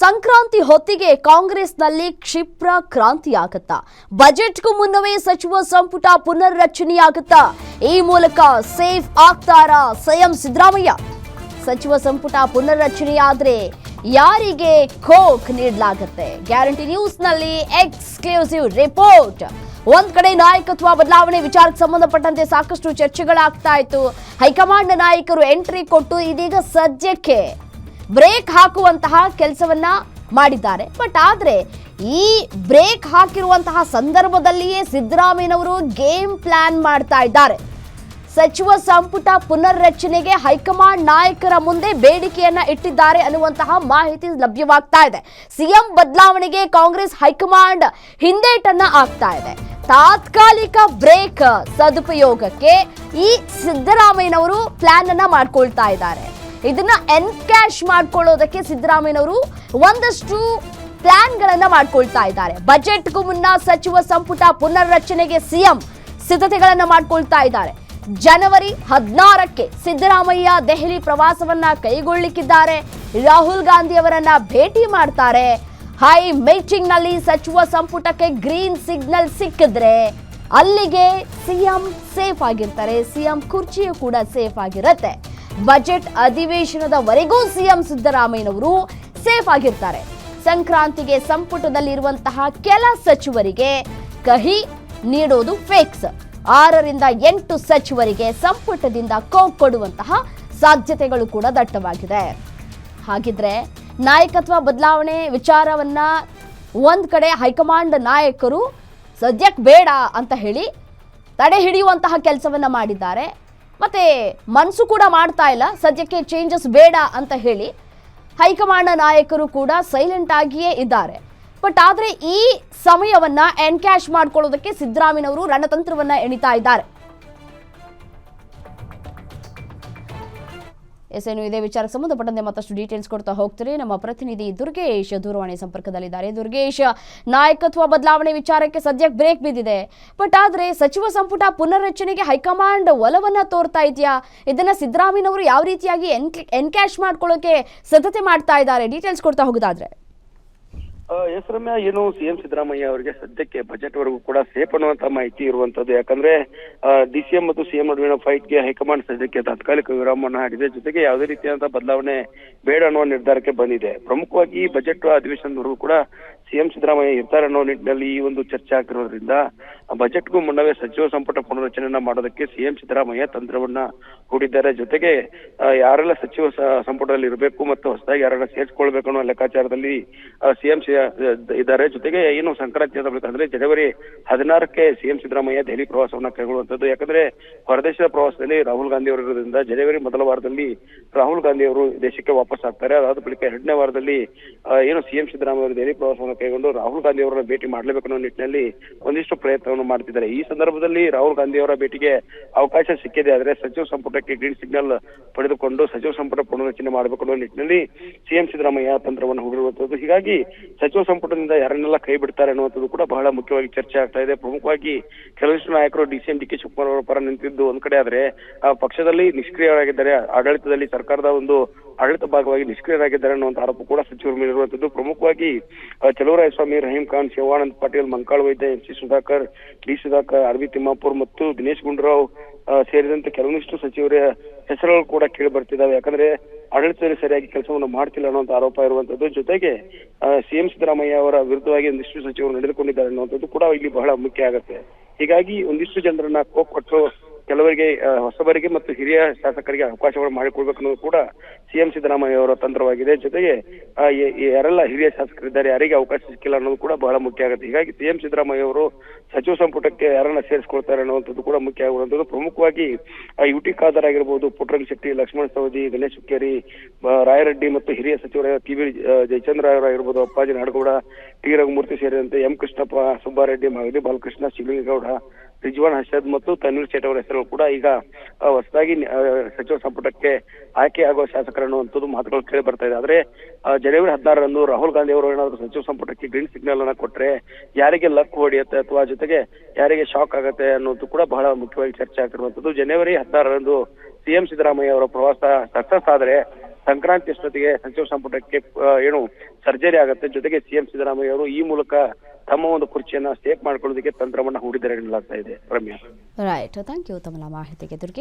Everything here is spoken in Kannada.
ಸಂಕ್ರಾಂತಿ ಹೊತ್ತಿಗೆ ಕಾಂಗ್ರೆಸ್ನಲ್ಲಿ ಕ್ಷಿಪ್ರ ಕ್ರಾಂತಿಯಾಗುತ್ತಾ? ಬಜೆಟ್ಗೂ ಮುನ್ನವೇ ಸಚಿವ ಸಂಪುಟ ಪುನರ್ರಚನೆಯಾಗುತ್ತಾ? ಈ ಮೂಲಕ ಸೇಫ್ ಆಗ್ತಾರಾ ಸಿಎಂ ಸಿದ್ದರಾಮಯ್ಯ? ಸಚಿವ ಸಂಪುಟ ಪುನರ್ರಚನೆಯಾದ್ರೆ ಯಾರಿಗೆ ಖೋಕ್ ನೀಡಲಾಗುತ್ತೆ? ಗ್ಯಾರಂಟಿ ನ್ಯೂಸ್ನಲ್ಲಿ ಎಕ್ಸ್ಕ್ಲೂಸಿವ್ ರಿಪೋರ್ಟ್. ಒಂದ್ ಕಡೆ ನಾಯಕತ್ವ ಬದಲಾವಣೆ ವಿಚಾರಕ್ಕೆ ಸಂಬಂಧಪಟ್ಟಂತೆ ಸಾಕಷ್ಟು ಚರ್ಚೆಗಳಾಗ್ತಾ ಇತ್ತು. ಹೈಕಮಾಂಡ್ ನಾಯಕರು ಎಂಟ್ರಿ ಕೊಟ್ಟು ಇದೀಗ ಸದ್ಯಕ್ಕೆ ಬ್ರೇಕ್ ಹಾಕುವಂತಹ ಕೆಲಸವನ್ನ ಮಾಡಿದ್ದಾರೆ. ಬಟ್ ಆದ್ರೆ ಈ ಬ್ರೇಕ್ ಹಾಕಿರುವಂತಹ ಸಂದರ್ಭದಲ್ಲಿಯೇ ಸಿದ್ದರಾಮಯ್ಯನವರು ಗೇಮ್ ಪ್ಲಾನ್ ಮಾಡ್ತಾ ಇದ್ದಾರೆ. ಸಚಿವ ಸಂಪುಟ ಪುನರ್ರಚನೆಗೆ ಹೈಕಮಾಂಡ್ ನಾಯಕರ ಮುಂದೆ ಬೇಡಿಕೆಯನ್ನ ಇಟ್ಟಿದ್ದಾರೆ ಅನ್ನುವಂತಹ ಮಾಹಿತಿ ಲಭ್ಯವಾಗ್ತಾ ಇದೆ. ಸಿಎಂ ಬದಲಾವಣೆಗೆ ಕಾಂಗ್ರೆಸ್ ಹೈಕಮಾಂಡ್ ಹಿಂದೇಟನ್ನ ಆಗ್ತಾ ಇದೆ. ತಾತ್ಕಾಲಿಕ ಬ್ರೇಕ್ ಸದುಪಯೋಗಕ್ಕೆ ಈ ಸಿದ್ದರಾಮಯ್ಯನವರು ಪ್ಲಾನ್ ಅನ್ನ ಮಾಡ್ಕೊಳ್ತಾ ಇದ್ದಾರೆ. ಇದನ್ನ ಎನ್ಕ್ಯಾಶ್ ಮಾಡ್ಕೊಳ್ಳೋದಕ್ಕೆ ಸಿದ್ದರಾಮಯ್ಯನವರು ಒಂದಷ್ಟು ಪ್ಲಾನ್ಗಳನ್ನ ಮಾಡ್ಕೊಳ್ತಾ ಇದ್ದಾರೆ. ಬಜೆಟ್ಗೂ ಮುನ್ನ ಸಚಿವ ಸಂಪುಟ ಪುನರ್ರಚನೆಗೆ ಸಿಎಂ ಸಿದ್ಧತೆಗಳನ್ನ ಮಾಡ್ಕೊಳ್ತಾ ಇದ್ದಾರೆ. ಜನವರಿ 16ಕ್ಕೆ ಸಿದ್ದರಾಮಯ್ಯ ದೆಹಲಿ ಪ್ರವಾಸವನ್ನ ಕೈಗೊಳ್ಳಲಿಕ್ಕಿದ್ದಾರೆ. ರಾಹುಲ್ ಗಾಂಧಿ ಅವರನ್ನ ಭೇಟಿ ಮಾಡ್ತಾರೆ. ಹೈ ಮೀಟಿಂಗ್ ನಲ್ಲಿ ಸಚಿವ ಸಂಪುಟಕ್ಕೆ ಗ್ರೀನ್ ಸಿಗ್ನಲ್ ಸಿಕ್ಕಿದ್ರೆ ಅಲ್ಲಿಗೆ ಸಿಎಂ ಸೇಫ್ ಆಗಿರ್ತಾರೆ. ಸಿಎಂ ಕುರ್ಚಿಯು ಕೂಡ ಸೇಫ್ ಆಗಿರುತ್ತೆ. ಬಜೆಟ್ ಅಧಿವೇಶನದವರೆಗೂ ಸಿಎಂ ಸಿದ್ದರಾಮಯ್ಯನವರು ಸೇಫ್ ಆಗಿರ್ತಾರೆ. ಸಂಕ್ರಾಂತಿಗೆ ಸಂಪುಟದಲ್ಲಿರುವಂತಹ ಕೆಲ ಸಚಿವರಿಗೆ ಕಹಿ ನೀಡೋದು ಫಿಕ್ಸ್. 6ರಿಂದ 8 ಸಚಿವರಿಗೆ ಸಂಪುಟದಿಂದ ಕೋಕ್ ಕೊಡುವಂತಹ ಸಾಧ್ಯತೆಗಳು ಕೂಡ ದಟ್ಟವಾಗಿದೆ. ಹಾಗಿದ್ರೆ ನಾಯಕತ್ವ ಬದಲಾವಣೆ ವಿಚಾರವನ್ನ ಒಂದ್ ಕಡೆ ಹೈಕಮಾಂಡ್ ನಾಯಕರು ಸದ್ಯಕ್ಕೆ ಬೇಡ ಅಂತ ಹೇಳಿ ತಡೆ ಹಿಡಿಯುವಂತಹ ಕೆಲಸವನ್ನ ಮಾಡಿದ್ದಾರೆ. ಮತ್ತೆ ಮನಸ್ಸು ಕೂಡ ಮಾಡ್ತಾ ಇಲ್ಲ, ಸದ್ಯಕ್ಕೆ ಚೇಂಜಸ್ ಬೇಡ ಅಂತ ಹೇಳಿ ಹೈಕಮಾಂಡ್ ನಾಯಕರು ಕೂಡ ಸೈಲೆಂಟ್ ಆಗಿಯೇ ಇದ್ದಾರೆ. ಬಟ್ ಆದ್ರೆ ಈ ಸಮಯವನ್ನ ಎನ್ಕ್ಯಾಶ್ ಮಾಡ್ಕೊಳ್ಳೋದಕ್ಕೆ ಸಿದ್ದರಾಮಯ್ಯನವರು ರಣತಂತ್ರವನ್ನ ಎಣಿತಾ ಇದ್ದಾರೆ. ಏನು ಇದೇ ವಿಚಾರಕ್ಕೆ ಸಂಬಂಧಪಟ್ಟಂತೆ ಮತ್ತಷ್ಟು ಡೀಟೇಲ್ಸ್ ಕೊಡ್ತಾ ಹೋಗ್ತಾರೆ ನಮ್ಮ ಪ್ರತಿನಿಧಿ ದುರ್ಗೇಶ್ ದೂರವಾಣಿ ಸಂಪರ್ಕದಲ್ಲಿದ್ದಾರೆ. ದುರ್ಗೇಶ್, ನಾಯಕತ್ವ ಬದಲಾವಣೆ ವಿಚಾರಕ್ಕೆ ಸದ್ಯಕ್ಕೆ ಬ್ರೇಕ್ ಬಿದ್ದಿದೆ. ಬಟ್ ಆದ್ರೆ ಸಚಿವ ಸಂಪುಟ ಪುನರ್ರಚನೆಗೆ ಹೈಕಮಾಂಡ್ ಒಲವನ್ನ ತೋರ್ತಾ ಇದೆಯಾ? ಇದನ್ನ ಸಿದ್ದರಾಮಯ್ಯನವರು ಯಾವ ರೀತಿಯಾಗಿ ಎನ್ಕ್ಯಾಶ್ ಮಾಡ್ಕೊಳ್ಳೋಕೆ ಸಿದ್ಧತೆ ಮಾಡ್ತಾ ಇದ್ದಾರೆ? ಡೀಟೇಲ್ಸ್ ಕೊಡ್ತಾ ಹೋಗೋದಾದ್ರೆ. ಎಸ್ ರಮ್ಯಾ, ಏನು ಸಿಎಂ ಸಿದ್ದರಾಮಯ್ಯ ಅವರಿಗೆ ಸದ್ಯಕ್ಕೆ ಬಜೆಟ್ ವರೆಗೂ ಕೂಡ ಸೇಫ್ ಅನ್ನುವಂತ ಮಾಹಿತಿ ಇರುವಂತದ್ದು. ಯಾಕಂದ್ರೆ ಡಿಸಿಎಂ ಮತ್ತು ಸಿಎಂ ನಡುವಿನ ಫೈಟ್ಗೆ ಹೈಕಮಾಂಡ್ ಸದ್ಯಕ್ಕೆ ತಾತ್ಕಾಲಿಕ ವಿರಾಮವನ್ನು ಹಾಡಿದೆ. ಜೊತೆಗೆ ಯಾವುದೇ ರೀತಿಯಾದಂತಹ ಬದಲಾವಣೆ ಬೇಡ ಅನ್ನುವ ನಿರ್ಧಾರಕ್ಕೆ ಬಂದಿದೆ. ಪ್ರಮುಖವಾಗಿ ಬಜೆಟ್ ಅಧಿವೇಶನದವರೆಗೂ ಕೂಡ ಸಿಎಂ ಸಿದ್ದರಾಮಯ್ಯ ಇರ್ತಾರೆ ಅನ್ನೋ ನಿಟ್ಟಿನಲ್ಲಿ ಈ ಒಂದು ಚರ್ಚೆ ಆಗ್ತಿರೋದ್ರಿಂದ ಬಜೆಟ್ಗೂ ಮುನ್ನವೇ ಸಚಿವ ಸಂಪುಟ ಪುನರ್ರಚನೆಯನ್ನ ಮಾಡೋದಕ್ಕೆ ಸಿಎಂ ಸಿದ್ದರಾಮಯ್ಯ ತಂತ್ರವನ್ನ ಹೂಡಿದ್ದಾರೆ. ಜೊತೆಗೆ ಯಾರೆಲ್ಲ ಸಚಿವ ಸಂಪುಟದಲ್ಲಿ ಇರಬೇಕು ಮತ್ತು ಹೊಸದಾಗಿ ಯಾರೆಲ್ಲ ಸೇರಿಸ್ಕೊಳ್ಬೇಕು ಅನ್ನೋ ಲೆಕ್ಕಾಚಾರದಲ್ಲಿ ಸಿಎಂ ಇದ್ದಾರೆ. ಜೊತೆಗೆ ಏನು ಸಂಕ್ರಾಂತಿ ಅಂದ್ರೆ ಜನವರಿ 16ಕ್ಕೆ ಸಿಎಂ ಸಿದ್ದರಾಮಯ್ಯ ದೆಹಲಿ ಪ್ರವಾಸವನ್ನ ಕೈಗೊಳ್ಳುವಂತದ್ದು. ಯಾಕಂದ್ರೆ ಹೊರದೇಶದ ಪ್ರವಾಸದಲ್ಲಿ ರಾಹುಲ್ ಗಾಂಧಿ ಅವರು ಇರೋದ್ರಿಂದ ಜನವರಿ ಮೊದಲ ವಾರದಲ್ಲಿ ರಾಹುಲ್ ಗಾಂಧಿ ಅವರು ದೇಶಕ್ಕೆ ವಾಪಸ್ ಆಗ್ತಾರೆ. ಅದಾದ ಬಳಿಕ 2ನೇ ವಾರದಲ್ಲಿ ಏನು ಸಿಎಂ ಸಿದ್ದರಾಮಯ್ಯ ಅವರು ದೆಹಲಿ ಪ್ರವಾಸವನ್ನು ಕೈಗೊಂಡು ರಾಹುಲ್ ಗಾಂಧಿ ಅವರನ್ನ ಭೇಟಿ ಮಾಡ್ಲೇಬೇಕು ಅನ್ನೋ ನಿಟ್ಟಿನಲ್ಲಿ ಒಂದಿಷ್ಟು ಪ್ರಯತ್ನವನ್ನು ಮಾಡ್ತಿದ್ದಾರೆ. ಈ ಸಂದರ್ಭದಲ್ಲಿ ರಾಹುಲ್ ಗಾಂಧಿ ಅವರ ಭೇಟಿಗೆ ಅವಕಾಶ ಸಿಕ್ಕಿದೆ. ಆದ್ರೆ ಸಚಿವ ಸಂಪುಟಕ್ಕೆ ಗ್ರೀನ್ ಸಿಗ್ನಲ್ ಪಡೆದುಕೊಂಡು ಸಚಿವ ಸಂಪುಟ ಪುನರ್ರಚನೆ ಮಾಡಬೇಕು ಅನ್ನೋ ನಿಟ್ಟಿನಲ್ಲಿ ಸಿಎಂ ಸಿದ್ದರಾಮಯ್ಯ ತಂತ್ರವನ್ನು ಹೂಡಿರುವಂತದ್ದು. ಹೀಗಾಗಿ ಸಚಿವ ಸಂಪುಟದಿಂದ ಯಾರನ್ನೆಲ್ಲ ಕೈ ಬಿಡ್ತಾರೆ ಅನ್ನುವಂಥದ್ದು ಕೂಡ ಬಹಳ ಮುಖ್ಯವಾಗಿ ಚರ್ಚೆ ಆಗ್ತಾ ಇದೆ. ಪ್ರಮುಖವಾಗಿ ಕೆಲವಿಷ್ಟು ನಾಯಕರು ಡಿಸಿಎಂ ಡಿ ಕೆ ಶಿವಕುಮಾರ್ ಅವರ ಪರ ನಿಂತಿದ್ದು ಒಂದ್ ಕಡೆ ಆದ್ರೆ ಪಕ್ಷದಲ್ಲಿ ನಿಷ್ಕ್ರಿಯರಾಗಿದ್ದಾರೆ. ಆಡಳಿತದಲ್ಲಿ ಸರ್ಕಾರದ ಒಂದು ಆಡಳಿತ ಭಾಗವಾಗಿ ನಿಷ್ಕ್ರಿಯರಾಗಿದ್ದಾರೆ ಅನ್ನುವಂಥ ಆರೋಪ ಕೂಡ ಸಚಿವರ ಮೇಲೆ ಇರುವಂತದ್ದು. ಪ್ರಮುಖವಾಗಿ Chaluvarayaswamy, Rahim Khan, Shivanand Patil, Mankal Vaidya, M C Sudhakar, D Sudhakar, R B Timmapur ಮತ್ತು ದಿನೇಶ್ ಗುಂಡೂರಾವ್ ಸೇರಿದಂತೆ ಕೆಲವೊಂದಿಷ್ಟು ಸಚಿವರ ಹೆಸರುಗಳು ಕೂಡ ಕೇಳಿ ಬರ್ತಿದ್ದಾವೆ. ಯಾಕಂದ್ರೆ ಆಡಳಿತದಲ್ಲಿ ಸರಿಯಾಗಿ ಕೆಲಸವನ್ನು ಮಾಡ್ತಿಲ್ಲ ಅನ್ನುವಂಥ ಆರೋಪ ಇರುವಂತದ್ದು. ಜೊತೆಗೆ ಸಿಎಂ ಸಿದ್ದರಾಮಯ್ಯ ಅವರ ವಿರುದ್ಧವಾಗಿ ಒಂದಿಷ್ಟು ಸಚಿವರು ನಡೆದುಕೊಂಡಿದ್ದಾರೆ ಅನ್ನುವಂಥದ್ದು ಕೂಡ ಇಲ್ಲಿ ಬಹಳ ಮುಖ್ಯ ಆಗುತ್ತೆ. ಹೀಗಾಗಿ ಒಂದಿಷ್ಟು ಜನರನ್ನ ಕೊಟ್ಟು ಕೆಲವರಿಗೆ ಹೊಸಬರಿಗೆ ಮತ್ತು ಹಿರಿಯ ಶಾಸಕರಿಗೆ ಅವಕಾಶಗಳು ಮಾಡಿಕೊಡ್ಬೇಕು ಅನ್ನೋದು ಕೂಡ ಸಿಎಂ ಸಿದ್ದರಾಮಯ್ಯ ಅವರ ತಂತ್ರವಾಗಿದೆ. ಜೊತೆಗೆ ಯಾರೆಲ್ಲ ಹಿರಿಯ ಶಾಸಕರಿದ್ದಾರೆ ಯಾರಿಗೆ ಅವಕಾಶ ಸಿಕ್ಕಿಲ್ಲ ಅನ್ನೋದು ಕೂಡ ಬಹಳ ಮುಖ್ಯ ಆಗುತ್ತೆ. ಹೀಗಾಗಿ ಸಿಎಂ ಸಿದ್ದರಾಮಯ್ಯ ಅವರು ಸಚಿವ ಸಂಪುಟಕ್ಕೆ ಯಾರನ್ನ ಸೇರಿಸ್ಕೊಳ್ತಾರೆ ಅನ್ನುವಂಥದ್ದು ಕೂಡ ಮುಖ್ಯ ಆಗಿರುವಂತದ್ದು. ಪ್ರಮುಖವಾಗಿ ಯುಟಿ ಖಾದರ್ ಆಗಿರ್ಬೋದು, ಪುಟ್ಟರಂಗ ಶೆಟ್ಟಿ, ಲಕ್ಷ್ಮಣ ಸವದಿ, ಗಣೇಶ್ ಹುಕ್ಕೇರಿ, ರಾಯರೆಡ್ಡಿ ಮತ್ತು ಹಿರಿಯ ಸಚಿವರ ಟಿ.ವಿ. ಜಯಚಂದ್ರ ಅವರಾಗಿರ್ಬೋದು, ಅಪ್ಪಾಜಿ ನಾಡಗೌಡ, ಟಿ. ರಘುಮೂರ್ತಿ ಸೇರಿದಂತೆ ಎಂ ಕೃಷ್ಣಪ್ಪ, ಸುಬ್ಬಾರೆಡ್ಡಿ, ಮಾಗಡಿ ಬಾಲಕೃಷ್ಣ, ಶಿವಲಿಂಗೇಗೌಡ, ರಿಜ್ವಾನ್ ಹರ್ಷದ್ ಮತ್ತು ತನ್ವೀರ್ ಸೇಠ್ ಅವರ ಹೆಸರು ಕೂಡ ಈಗ ಹೊಸದಾಗಿ ಸಚಿವ ಸಂಪುಟಕ್ಕೆ ಆಯ್ಕೆ ಆಗುವ ಶಾಸಕರು ಅನ್ನುವಂಥದ್ದು ಮಾತುಗಳು ಕೇಳಿ ಬರ್ತಾ ಇದೆ. ಆದ್ರೆ ಜನವರಿ 16ರಂದು ರಾಹುಲ್ ಗಾಂಧಿ ಅವರು ಏನಾದ್ರು ಸಚಿವ ಸಂಪುಟಕ್ಕೆ ಗ್ರೀನ್ ಸಿಗ್ನಲ್ ಅನ್ನ ಕೊಟ್ರೆ ಯಾರಿಗೆ ಲಕ್ ಹೊಡೆಯುತ್ತೆ ಅಥವಾ ಜೊತೆಗೆ ಯಾರಿಗೆ ಶಾಕ್ ಆಗುತ್ತೆ ಅನ್ನೋದು ಕೂಡ ಬಹಳ ಮುಖ್ಯವಾಗಿ ಚರ್ಚೆ ಆಗ್ತಿರುವಂತದ್ದು. ಜನವರಿ 16ರಂದು ಸಿಎಂ ಸಿದ್ದರಾಮಯ್ಯ ಅವರ ಪ್ರವಾಸ ಸಕ್ಸಸ್ ಆದ್ರೆ ಸಂಕ್ರಾಂತಿ ಅಷ್ಟೊತ್ತಿಗೆ ಸಚಿವ ಸಂಪುಟಕ್ಕೆ ಏನು ಸರ್ಜರಿ ಆಗುತ್ತೆ. ಜೊತೆಗೆ ಸಿಎಂ ಸಿದ್ದರಾಮಯ್ಯ ಅವರು ಈ ಮೂಲಕ ತಮ್ಮ ಒಂದು ಕುರ್ಚಿಯನ್ನ ಸೇಫ್ ಮಾಡ್ಕೊಳ್ಳೋದಕ್ಕೆ ತಂತ್ರವನ್ನ ಹೂಡಿದ್ದಾರೆ ಎನ್ನಲಾಗ್ತಾ ಇದೆ. ರಮ್ಯಾ. ರೈಟ್, ಥ್ಯಾಂಕ್ ಯು ತಮ್ಮ ಮಾಹಿತಿಗೆ ದುರ್ಗೆ.